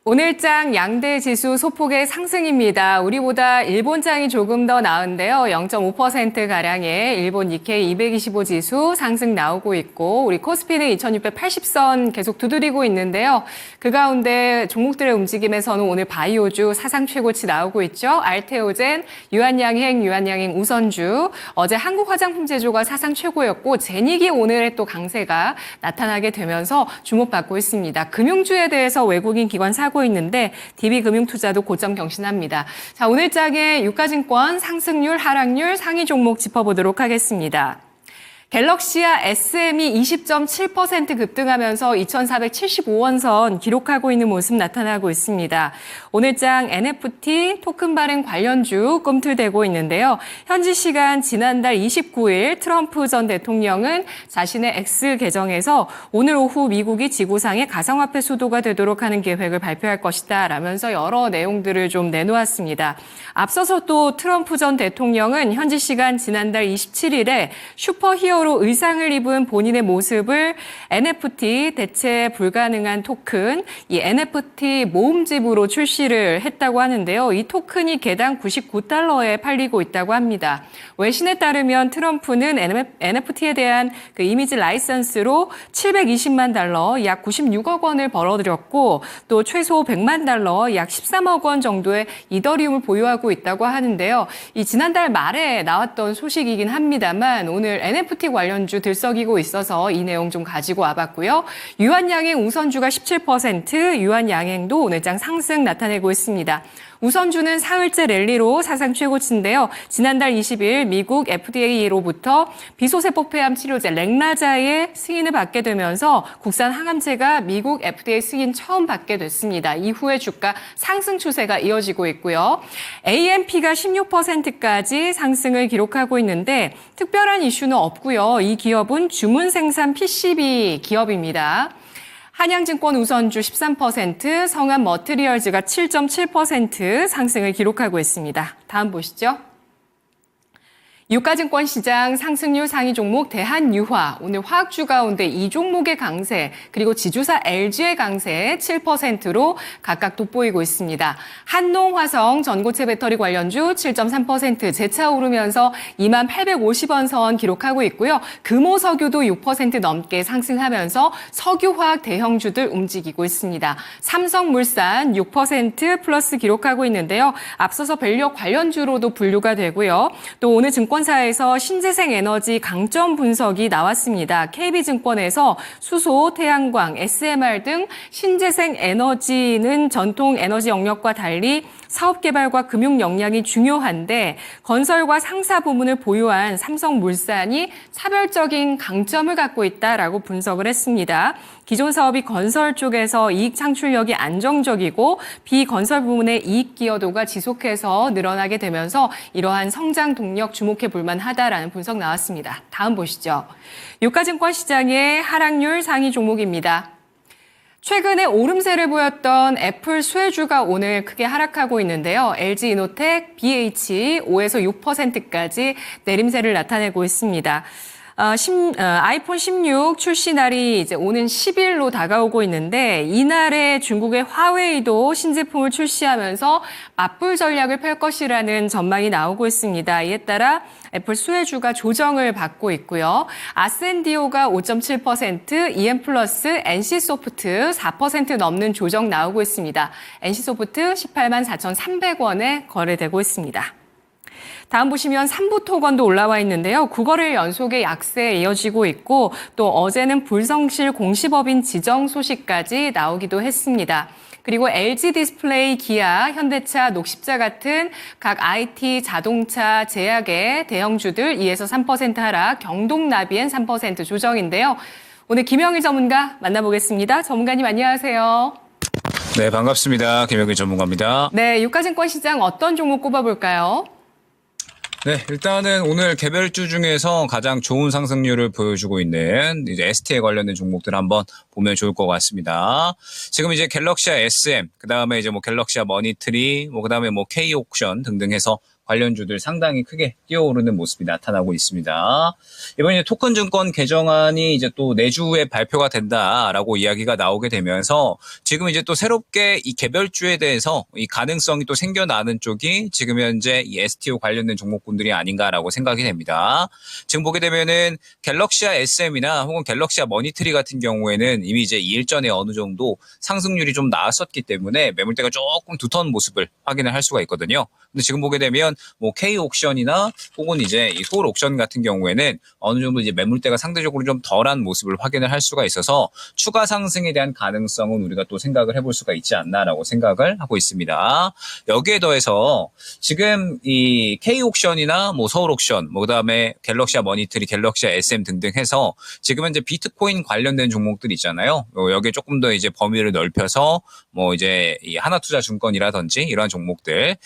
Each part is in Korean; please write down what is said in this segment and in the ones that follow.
오늘장 양대 지수 소폭의 상승입니다. 우리보다 일본장이 조금 더 나은데요. 0.5%가량의 일본 니케이 225 지수 상승 나오고 있고 우리 코스피는 2680선 계속 두드리고 있는데요. 그 가운데 종목들의 움직임에서는 오늘 바이오주 사상 최고치 나오고 있죠. 알테오젠, 유한양행 우선주, 어제 한국화장품제조가 사상 최고였고 제닉이 오늘의 또 강세가 나타나게 되면서 주목받고 있습니다. 금융주에 대해서 외국인 기관 사고 있는데 DB금융투자도 고점 경신합니다. 자, 오늘 장의 유가증권 상승률, 하락률, 상위 종목 짚어보도록 하겠습니다. 갤럭시아 SM이 20.7% 급등하면서 2,475원선 기록하고 있는 모습 나타나고 있습니다. 오늘장 NFT 토큰 발행 관련주 꿈틀대고 있는데요. 현지 시간 지난달 29일 트럼프 전 대통령은 자신의 X 계정에서 오늘 오후 미국이 지구상의 가상화폐 수도가 되도록 하는 계획을 발표할 것이다 라면서 여러 내용들을 좀 내놓았습니다. 앞서서 또 트럼프 전 대통령은 현지 시간 지난달 27일에 슈퍼히어로 의상을 입은 본인의 모습을 NFT 대체 불가능한 토큰, 이 NFT 모음집으로 출시를 했다고 하는데요. 이 토큰이 개당 99달러에 팔리고 있다고 합니다. 외신에 따르면 트럼프는 NFT에 대한 그 이미지 라이선스로 720만 달러, 약 96억 원을 벌어들였고 또 최소 100만 달러, 약 13억 원 정도의 이더리움을 보유하고 있다고 하는데요. 이 지난달 말에 나왔던 소식이긴 합니다만 오늘 NFT 관련주 들썩이고 있어서 이 내용 좀 가지고 와봤고요. 유한양행 우선주가 17%, 유한양행도 오늘장 상승 나타내고 있습니다. 우선주는 사흘째 랠리로 사상 최고치인데요. 지난달 20일 미국 FDA로부터 비소세포 폐암 치료제 렉라자의 승인을 받게 되면서 국산 항암제가 미국 FDA 승인 처음 받게 됐습니다. 이후에 주가 상승 추세가 이어지고 있고요. AMP가 16%까지 상승을 기록하고 있는데 특별한 이슈는 없고요. 이 기업은 주문 생산 PCB 기업입니다. 한양증권 우선주 13%, 성한 머티리얼즈가 7.7% 상승을 기록하고 있습니다. 다음 보시죠. 유가증권 시장 상승률 상위 종목 대한유화, 오늘 화학주 가운데 이 종목의 강세, 그리고 지주사 LG의 강세 7%로 각각 돋보이고 있습니다. 한농화성 전고체 배터리 관련주 7.3% 재차 오르면서 2850원 선 기록하고 있고요. 금호석유도 6% 넘게 상승하면서 석유화학 대형주들 움직이고 있습니다. 삼성물산 6% 플러스 기록하고 있는데요. 앞서서 밸류업 관련주로도 분류가 되고요. 또 오늘 증권사에서 신재생 에너지 강점 분석이 나왔습니다. KB증권에서 수소, 태양광, SMR 등 신재생 에너지는 전통 에너지 영역과 달리 사업 개발과 금융 역량이 중요한데 건설과 상사 부문을 보유한 삼성물산이 차별적인 강점을 갖고 있다라고 분석을 했습니다. 기존 사업이 건설 쪽에서 이익 창출력이 안정적이고 비건설 부문의 이익 기여도가 지속해서 늘어나게 되면서 이러한 성장 동력 주목해 볼 만하다라는 분석 나왔습니다. 다음 보시죠. 유가증권 시장의 하락률 상위 종목입니다. 최근에 오름세를 보였던 애플 수혜주가 오늘 크게 하락하고 있는데요. LG이노텍, BH 5에서 6%까지 내림세를 나타내고 있습니다. 아이폰 16 출시 날이 이제 오는 10일로 다가오고 있는데 이날에 중국의 화웨이도 신제품을 출시하면서 맞불 전략을 펼 것이라는 전망이 나오고 있습니다. 이에 따라 애플 수혜주가 조정을 받고 있고요. 아센디오가 5.7%, EM플러스, NC소프트 4% 넘는 조정 나오고 있습니다. NC소프트 18만 4,300원에 거래되고 있습니다. 다음 보시면 삼부토건도 올라와 있는데요. 9거래일 연속의 약세에 이어지고 있고 또 어제는 불성실 공시법인 지정 소식까지 나오기도 했습니다. 그리고 LG 디스플레이, 기아, 현대차, 녹십자 같은 각 IT, 자동차, 제약의 대형주들 2에서 3% 하락, 경동나비엔 3% 조정인데요. 오늘 김영일 전문가 만나보겠습니다. 전문가님 안녕하세요. 네, 반갑습니다. 김영일 전문가입니다. 네, 유가증권 시장 어떤 종목 꼽아볼까요? 네, 일단은 오늘 개별주 중에서 가장 좋은 상승률을 보여주고 있는 이제 ST에 관련된 종목들 한번 보면 좋을 것 같습니다. 지금 이제 갤럭시아 SM, 그 다음에 이제 뭐 갤럭시아 머니트리, 뭐 그 다음에 뭐 K옥션 등등 해서 관련주들 상당히 크게 뛰어오르는 모습이 나타나고 있습니다. 이번에 토큰 증권 개정안이 이제 또 내주에 발표가 된다라고 이야기가 나오게 되면서 지금 이제 또 새롭게 이 개별주에 대해서 이 가능성이 또 생겨나는 쪽이 지금 현재 이 STO 관련된 종목군들이 아닌가라고 생각이 됩니다. 지금 보게 되면은 갤럭시아 SM이나 혹은 갤럭시아 머니트리 같은 경우에는 이미 이제 일전에 어느 정도 상승률이 좀 나왔었기 때문에 매물대가 조금 두터운 모습을 확인을 할 수가 있거든요. 근데 지금 보게 되면 뭐 K 옥션이나 혹은 이제 이 서울 옥션 같은 경우에는 어느 정도 이제 매물대가 상대적으로 좀 덜한 모습을 확인을 할 수가 있어서 추가 상승에 대한 가능성은 우리가 또 생각을 해볼 수가 있지 않나라고 생각을 하고 있습니다. 여기에 더해서 지금 이 K 옥션이나 뭐 서울 옥션, 뭐 그다음에 갤럭시아 머니트리, 갤럭시아 SM 등등 해서 지금 현재 비트코인 관련된 종목들 있잖아요. 여기에 조금 더 이제 범위를 넓혀서 뭐 이제 이 하나투자증권이라든지 이러한 종목들,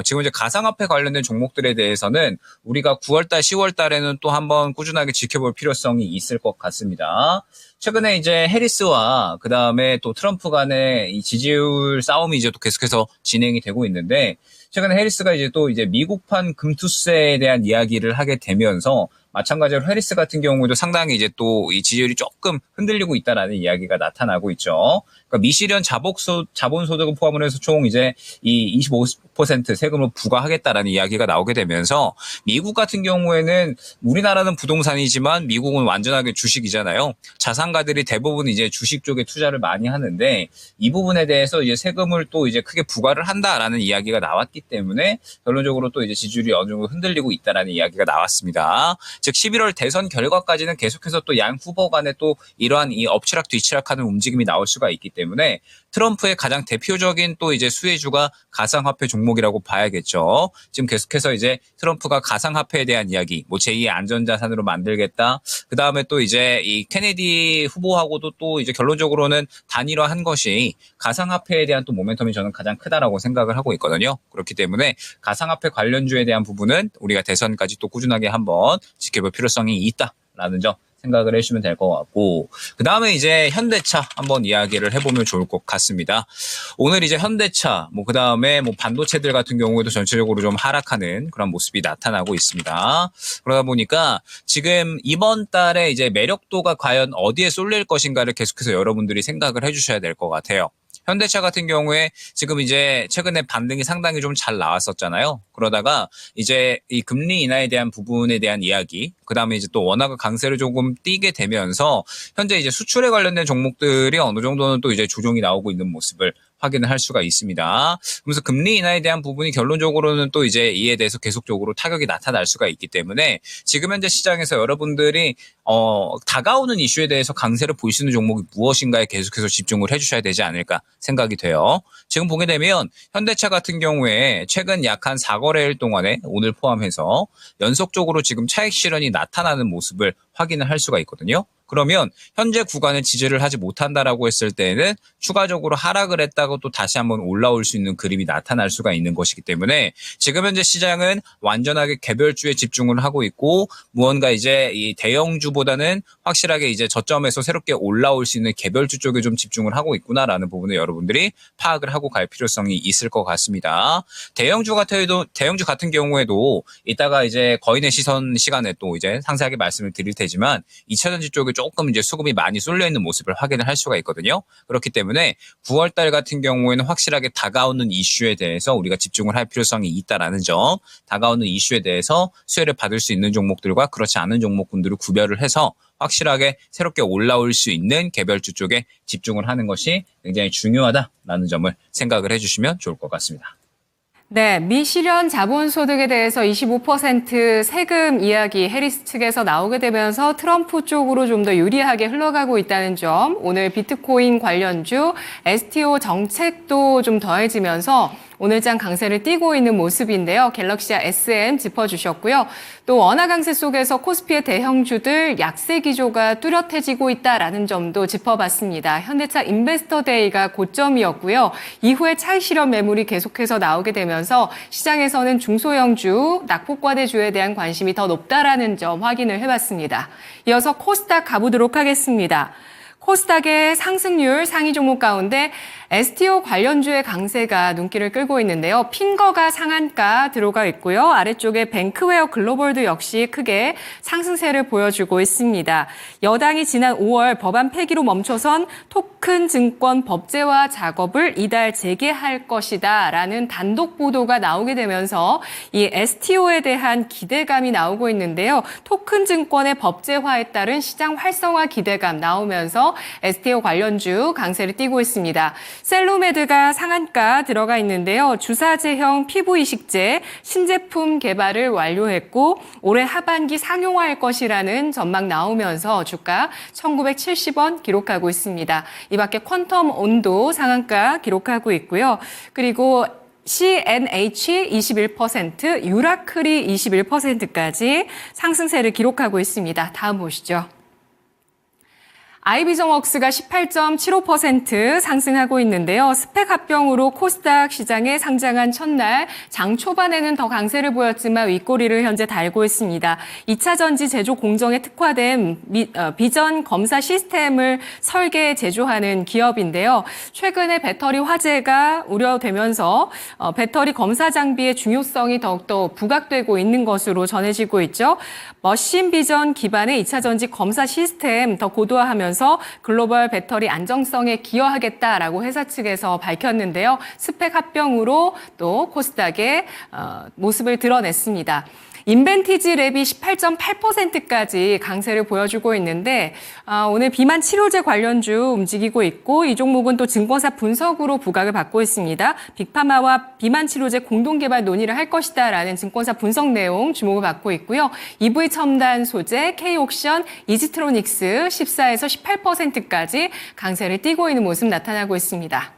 지금 이제 가상화폐 관련된 종목들에 대해서는 우리가 9월달, 10월달에는 또 한번 꾸준하게 지켜볼 필요성이 있을 것 같습니다. 최근에 이제 해리스와 그 다음에 또 트럼프 간의 이 지지율 싸움이 이제 또 계속해서 진행이 되고 있는데, 최근에 해리스가 이제 또 이제 미국판 금투세에 대한 이야기를 하게 되면서 마찬가지로 해리스 같은 경우에도 상당히 이제 또 이 지지율이 조금 흔들리고 있다라는 이야기가 나타나고 있죠. 그러니까 미실현 자본소득을 포함을 해서 총 이제 이 25% 세금을 부과하겠다라는 이야기가 나오게 되면서 미국 같은 경우에는 우리나라는 부동산이지만 미국은 완전하게 주식이잖아요. 자산가들이 대부분 이제 주식 쪽에 투자를 많이 하는데 이 부분에 대해서 이제 세금을 또 이제 크게 부과를 한다라는 이야기가 나왔기 때문에 결론적으로 또 이제 지지율이 어느 정도 흔들리고 있다라는 이야기가 나왔습니다. 즉 11월 대선 결과까지는 계속해서 또 양 후보 간에 또 이러한 이 엎치락 뒤치락하는 움직임이 나올 수가 있기 때문에 트럼프의 가장 대표적인 또 이제 수혜주가 가상화폐 종목이라고 봐야겠죠. 지금 계속해서 이제 트럼프가 가상화폐에 대한 이야기, 뭐 제2의 안전자산으로 만들겠다. 그 다음에 또 이제 이 케네디 후보하고도 또 이제 결론적으로는 단일화한 것이 가상화폐에 대한 또 모멘텀이 저는 가장 크다라고 생각을 하고 있거든요. 그렇기 때문에 가상화폐 관련주에 대한 부분은 우리가 대선까지 또 꾸준하게 한번 지켜볼 필요성이 있다라는 점 생각을 해주시면 될 것 같고, 그 다음에 이제 현대차 한번 이야기를 해보면 좋을 것 같습니다. 오늘 이제 현대차, 뭐 그 다음에 뭐 반도체들 같은 경우에도 전체적으로 좀 하락하는 그런 모습이 나타나고 있습니다. 그러다 보니까 지금 이번 달에 이제 매력도가 과연 어디에 쏠릴 것인가를 계속해서 여러분들이 생각을 해주셔야 될 것 같아요. 현대차 같은 경우에 지금 이제 최근에 반등이 상당히 좀 잘 나왔었잖아요. 그러다가 이제 이 금리 인하에 대한 부분에 대한 이야기, 그 다음에 이제 또 원화가 강세를 조금 띠게 되면서 현재 이제 수출에 관련된 종목들이 어느 정도는 또 이제 조정이 나오고 있는 모습을 확인을 할 수가 있습니다. 그래서 금리 인하에 대한 부분이 결론적으로는 또 이제 이에 대해서 계속적으로 타격이 나타날 수가 있기 때문에 지금 현재 시장에서 여러분들이 다가오는 이슈에 대해서 강세를 볼 수 있는 종목이 무엇인가에 계속해서 집중을 해주셔야 되지 않을까 생각이 돼요. 지금 보게 되면 현대차 같은 경우에 최근 약 한 4거래일 동안에 오늘 포함해서 연속적으로 지금 차익 실현이 나타나는 모습을 확인을 할 수가 있거든요. 그러면 현재 구간을 지지를 하지 못한다라고 했을 때는 추가적으로 하락을 했다고 또 다시 한번 올라올 수 있는 그림이 나타날 수가 있는 것이기 때문에 지금 현재 시장은 완전하게 개별주에 집중을 하고 있고 무언가 이제 이 대형주보다는 확실하게 이제 저점에서 새롭게 올라올 수 있는 개별주 쪽에 좀 집중을 하고 있구나라는 부분을 여러분들이 파악을 하고 갈 필요성이 있을 것 같습니다. 대형주 같은 경우에도 이따가 이제 거인의 시선 시간에 또 이제 상세하게 말씀을 드릴 테지만 2차전지 쪽에 조금 이제 수급이 많이 쏠려 있는 모습을 확인을 할 수가 있거든요. 그렇기 때문에 9월달 같은 경우에는 확실하게 다가오는 이슈에 대해서 우리가 집중을 할 필요성이 있다라는 점, 다가오는 이슈에 대해서 수혜를 받을 수 있는 종목들과 그렇지 않은 종목군들을 구별을 해서 확실하게 새롭게 올라올 수 있는 개별주 쪽에 집중을 하는 것이 굉장히 중요하다라는 점을 생각을 해주시면 좋을 것 같습니다. 네, 미실현 자본소득에 대해서 25% 세금 이야기 해리스 측에서 나오게 되면서 트럼프 쪽으로 좀 더 유리하게 흘러가고 있다는 점, 오늘 비트코인 관련주 STO 정책도 좀 더해지면서 오늘장 강세를 띠고 있는 모습인데요. 갤럭시아 SM 짚어주셨고요. 또 원화 강세 속에서 코스피의 대형주들 약세 기조가 뚜렷해지고 있다라는 점도 짚어봤습니다. 현대차 인베스터 데이가 고점이었고요. 이후에 차익 실현 매물이 계속해서 나오게 되면서 시장에서는 중소형주, 낙폭과대주에 대한 관심이 더 높다라는 점 확인을 해봤습니다. 이어서 코스닥 가보도록 하겠습니다. 코스닥의 상승률 상위 종목 가운데 STO 관련주의 강세가 눈길을 끌고 있는데요. 핑거가 상한가 들어가 있고요. 아래쪽에 뱅크웨어 글로벌도 역시 크게 상승세를 보여주고 있습니다. 여당이 지난 5월 법안 폐기로 멈춰선 토큰 증권 법제화 작업을 이달 재개할 것이다라는 단독 보도가 나오게 되면서 이 STO에 대한 기대감이 나오고 있는데요. 토큰 증권의 법제화에 따른 시장 활성화 기대감 나오면서 STO 관련주 강세를 띠고 있습니다. 셀로메드가 상한가 들어가 있는데요. 주사제형 피부 이식제 신제품 개발을 완료했고 올해 하반기 상용화할 것이라는 전망 나오면서 주가 1970원 기록하고 있습니다. 이 밖에 퀀텀 온도 상한가 기록하고 있고요. 그리고 CNH 21%, 유라클이 21%까지 상승세를 기록하고 있습니다. 다음 보시죠. 아이비정웍스가 18.75% 상승하고 있는데요. 스펙 합병으로 코스닥 시장에 상장한 첫날 장 초반에는 더 강세를 보였지만 윗꼬리를 현재 달고 있습니다. 2차 전지 제조 공정에 특화된 비전 검사 시스템을 설계 제조하는 기업인데요. 최근에 배터리 화재가 우려되면서 배터리 검사 장비의 중요성이 더욱더 부각되고 있는 것으로 전해지고 있죠. 머신 비전 기반의 2차 전지 검사 시스템 더 고도화하면서 글로벌 배터리 안정성에 기여하겠다라고 회사 측에서 밝혔는데요. 스펙 합병으로 또 코스닥의 모습을 드러냈습니다. 인벤티지 랩이 18.8%까지 강세를 보여주고 있는데 오늘 비만 치료제 관련주 움직이고 있고 이 종목은 또 증권사 분석으로 부각을 받고 있습니다. 빅파마와 비만 치료제 공동 개발 논의를 할 것이다라는 증권사 분석 내용 주목을 받고 있고요. EV 첨단 소재, K옥션, 이지트로닉스 14에서 18%까지 강세를 띠고 있는 모습 나타나고 있습니다.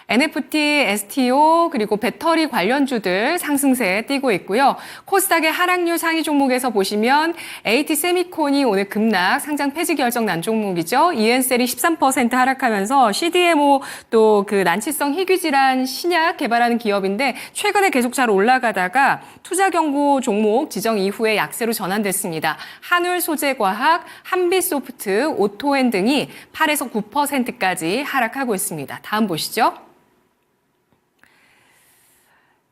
NFT, STO 그리고 배터리 관련주들 상승세에 띄고 있고요. 코스닥의 하락률 상위 종목에서 보시면 AT세미콘이 오늘 급락 상장 폐지 결정 난 종목이죠. EN셀이 13% 하락하면서 CDMO 또 그 난치성 희귀 질환 신약 개발하는 기업인데 최근에 계속 잘 올라가다가 투자 경고 종목 지정 이후에 약세로 전환됐습니다. 한울소재과학, 한빛소프트, 오토엔 등이 8에서 9%까지 하락하고 있습니다. 다음 보시죠.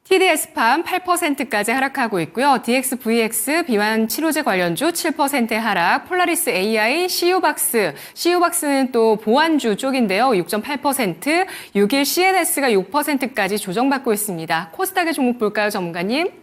TDS팜 8%까지 하락하고 있고요. DXVX 비만 치료제 관련주 7% 하락, 폴라리스 AI, CU박스는 또 보안주 쪽인데요. 6.8%, 6일 CNS가 6%까지 조정받고 있습니다. 코스닥의 종목 볼까요, 전문가님?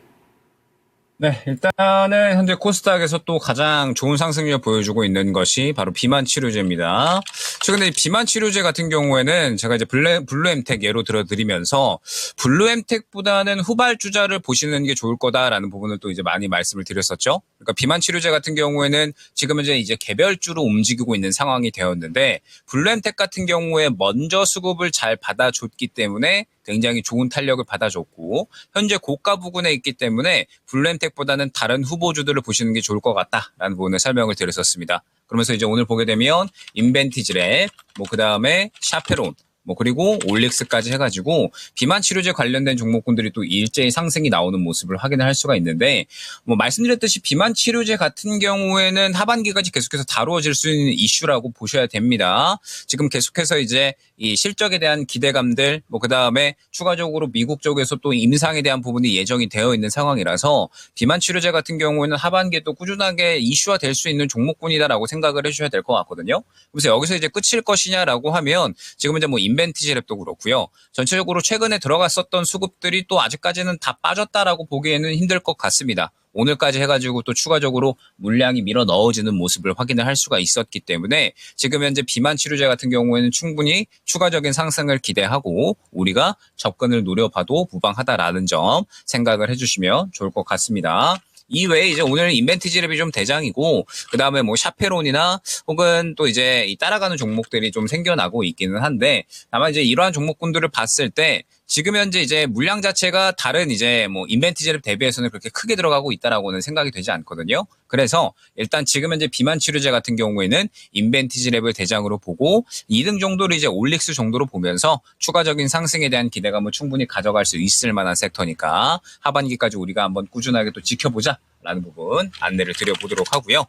네, 일단은 현재 코스닥에서 또 가장 좋은 상승률을 보여주고 있는 것이 바로 비만 치료제입니다. 최근에 비만 치료제 같은 경우에는 제가 이제 블루엠텍 예로 들어드리면서 블루엠텍보다는 후발주자를 보시는 게 좋을 거다라는 부분을 또 이제 많이 말씀을 드렸었죠. 그러니까 비만 치료제 같은 경우에는 지금은 이제 개별주로 움직이고 있는 상황이 되었는데 블루엠텍 같은 경우에 먼저 수급을 잘 받아줬기 때문에 굉장히 좋은 탄력을 받아줬고 현재 고가 부근에 있기 때문에 블루엠텍보다는 다른 후보주들을 보시는 게 좋을 것 같다라는 부분을 설명을 드렸었습니다. 그러면서 이제 오늘 보게 되면 인벤티지랩, 그다음에 샤페론, 그리고 올릭스까지 해가지고 비만 치료제 관련된 종목군들이 또 일제히 상승이 나오는 모습을 확인을 할 수가 있는데 말씀드렸듯이 비만 치료제 같은 경우에는 하반기까지 계속해서 다루어질 수 있는 이슈라고 보셔야 됩니다. 지금 계속해서 이제 이 실적에 대한 기대감들, 그다음에 추가적으로 미국 쪽에서 또 임상에 대한 부분이 예정이 되어 있는 상황이라서 비만 치료제 같은 경우에는 하반기에 또 꾸준하게 이슈화 될 수 있는 종목군이다라고 생각을 해주셔야 될 것 같거든요. 그래서 여기서 이제 끝일 것이냐라고 하면 지금 이제 인벤티지랩도 그렇고요. 전체적으로 최근에 들어갔었던 수급들이 또 아직까지는 다 빠졌다라고 보기에는 힘들 것 같습니다. 오늘까지 해가지고 또 추가적으로 물량이 밀어 넣어지는 모습을 확인을 할 수가 있었기 때문에 지금 현재 비만 치료제 같은 경우에는 충분히 추가적인 상승을 기대하고 우리가 접근을 노려봐도 무방하다라는 점 생각을 해주시면 좋을 것 같습니다. 이외에 이제 오늘 인벤티지랩이 좀 대장이고 그다음에 샤페론이나 혹은 또 이제 이 따라가는 종목들이 좀 생겨나고 있기는 한데 다만 이제 이러한 종목군들을 봤을 때 지금 현재 이제 물량 자체가 다른 이제 인벤티지랩 대비해서는 그렇게 크게 들어가고 있다라고는 생각이 되지 않거든요. 그래서 일단 지금 현재 비만 치료제 같은 경우에는 인벤티지랩을 대장으로 보고 2등 정도를 이제 올릭스 정도로 보면서 추가적인 상승에 대한 기대감을 충분히 가져갈 수 있을 만한 섹터니까 하반기까지 우리가 한번 꾸준하게 또 지켜보자. 라는 부분 안내를 드려보도록 하고요.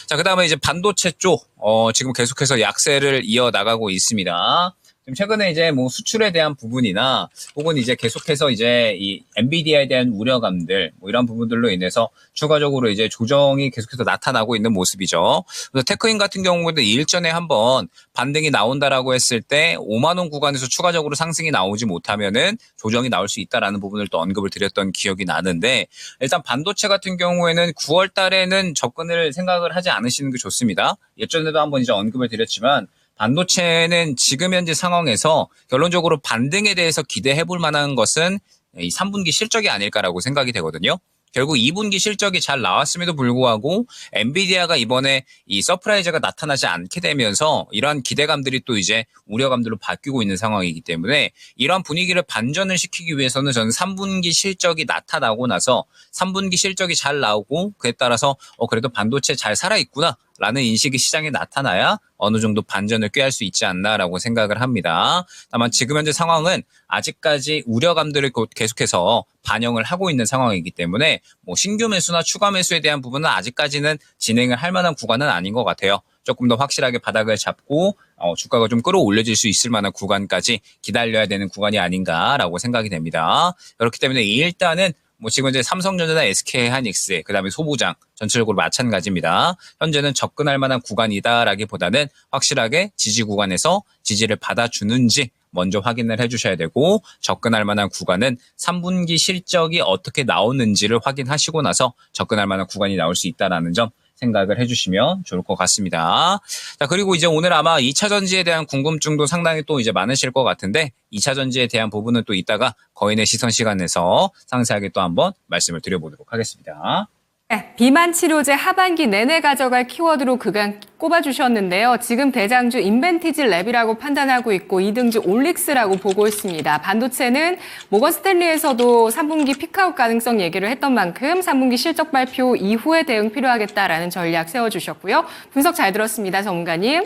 자, 그 다음에 이제 반도체 쪽, 지금 계속해서 약세를 이어나가고 있습니다. 지금 최근에 이제 뭐 수출에 대한 부분이나 혹은 이제 계속해서 이제 이 엔비디아에 대한 우려감들 뭐 이런 부분들로 인해서 추가적으로 이제 조정이 계속해서 나타나고 있는 모습이죠. 그래서 테크인 같은 경우에도 일전에 한번 반등이 나온다라고 했을 때 5만 원 구간에서 추가적으로 상승이 나오지 못하면은 조정이 나올 수 있다라는 부분을 또 언급을 드렸던 기억이 나는데 일단 반도체 같은 경우에는 9월 달에는 접근을 생각을 하지 않으시는 게 좋습니다. 예전에도 한번 이제 언급을 드렸지만 반도체는 지금 현재 상황에서 결론적으로 반등에 대해서 기대해 볼 만한 것은 이 3분기 실적이 아닐까라고 생각이 되거든요. 결국 2분기 실적이 잘 나왔음에도 불구하고 엔비디아가 이번에 이 서프라이즈가 나타나지 않게 되면서 이러한 기대감들이 또 이제 우려감들로 바뀌고 있는 상황이기 때문에 이러한 분위기를 반전을 시키기 위해서는 저는 3분기 실적이 나타나고 나서 3분기 실적이 잘 나오고 그에 따라서 그래도 반도체 잘 살아있구나 라는 인식이 시장에 나타나야 어느 정도 반전을 꾀할 수 있지 않나라고 생각을 합니다. 다만 지금 현재 상황은 아직까지 우려감들을 계속해서 반영을 하고 있는 상황이기 때문에 뭐 신규 매수나 추가 매수에 대한 부분은 아직까지는 진행을 할 만한 구간은 아닌 것 같아요. 조금 더 확실하게 바닥을 잡고 주가가 좀 끌어올려질 수 있을 만한 구간까지 기다려야 되는 구간이 아닌가라고 생각이 됩니다. 그렇기 때문에 일단은 뭐 지금 이제 삼성전자나 SK하이닉스, 그다음에 소부장 전체적으로 마찬가지입니다. 현재는 접근할 만한 구간이다라기보다는 확실하게 지지 구간에서 지지를 받아주는지 먼저 확인을 해주셔야 되고 접근할 만한 구간은 3분기 실적이 어떻게 나오는지를 확인하시고 나서 접근할 만한 구간이 나올 수 있다라는 점 생각을 해주시면 좋을 것 같습니다. 자, 그리고 이제 오늘 아마 2차 전지에 대한 궁금증도 상당히 또 이제 많으실 것 같은데 2차 전지에 대한 부분은 또 이따가 거인의 시선 시간에서 상세하게 또 한번 말씀을 드려보도록 하겠습니다. 네, 비만 치료제 하반기 내내 가져갈 키워드로 그간 꼽아주셨는데요. 지금 대장주 인벤티지 랩이라고 판단하고 있고 2등주 올릭스라고 보고 있습니다. 반도체는 모건 스탠리에서도 3분기 피크아웃 가능성 얘기를 했던 만큼 3분기 실적 발표 이후에 대응 필요하겠다라는 전략 세워주셨고요. 분석 잘 들었습니다. 전문가님.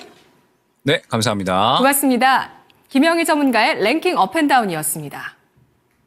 네, 감사합니다. 고맙습니다. 김영희 전문가의 랭킹 업앤다운이었습니다.